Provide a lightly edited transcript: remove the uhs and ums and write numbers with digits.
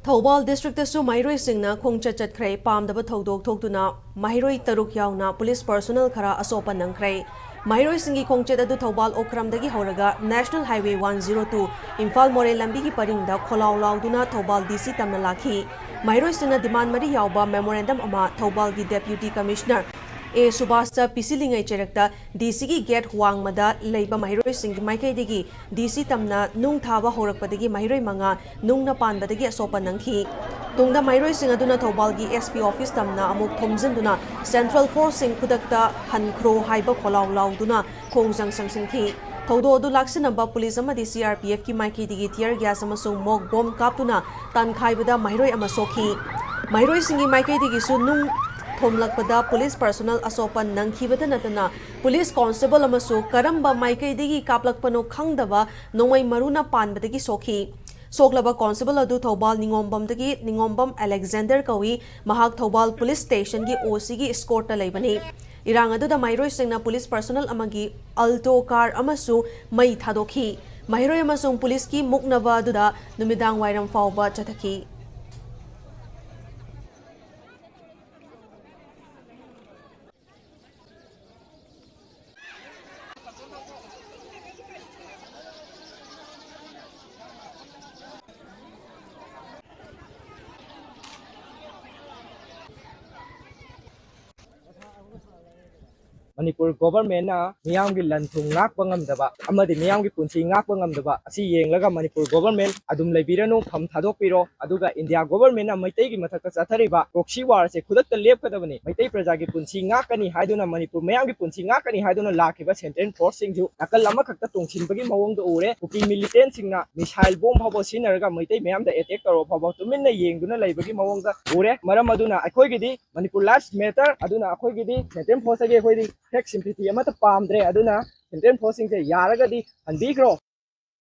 Thobal districtsu Mahiroi singna khongcha chatkhrai pamdaba thodok thoktuna Mahiroi taruk yauna police personnel khara asopa nangkhrai Mahiroi singi khongchet adu Thobal okramdagi horaga National Highway 102 Imphal More lambi gi paringda kholaw lauduna Thobal DC tamna lakhi Mahiroi singna demand mari yawba memorandum ama Thobal gi deputy commissioner A Subhasta Pisilingai Cherekta DC gi gate huangmada leiba Mahiroi singi maikai DC tamna nung thaba horakpadagi Mahiroi manga nungna panbadagi asopa nanghi tungda Mahiroi sing aduna Thobal gi SP office tamna amuk thomjinduna Central Force sing khudakta hankhro haiba kholaw lauduna khongjang sangsingthi thodo adu laksinaba police amadi CRPF ki maikai digi tear gas amasung mok bomb kaptuna tankhaibada Mahiroi amasokhi Mahiroi singi maikai digi su nung thomlakpada police personnel asopan nangkhibada natana police constable amasu karamba maikai digi kaplakpano khangdaba nongmai maruna panbadagi sokhi soklaba constable adu Thobal ningombam Alexander kawi mahak Thobal police station gi OC gi escort ta leibani irang adu da Mahiroi singna police personnel amagi alto car amasu mai thadokhi Mahiroi amasung police ki muknaba adu da numidang wairam fawba chathaki Manipur government na miyam gi lanthung ngak pangam daba amadi miyam gi punchi ngak pangam daba asi yenglaga Manipur government adum leibiranu pham thadok piro aduga India government na maitai gi mathakta chathariba proxy war se khudakta lepkadabani maitai praja gi punchi ngakani haiduna Manipur miyam gi punchi ngakani haiduna lakhiba central force singju nakal lama khakta tongchinbagi mawong do ure upi militant singna missile bomb phabo sinaraga maitai miyam da attack taro phabo tuminna yengduna leibagi mawong da ure maram aduna akhoi gi di Manipur lives matter aduna akhoi gi di central force gi akhoi di Tech sympathy amata pamdre aduna Central Forcing se yaragadi handikro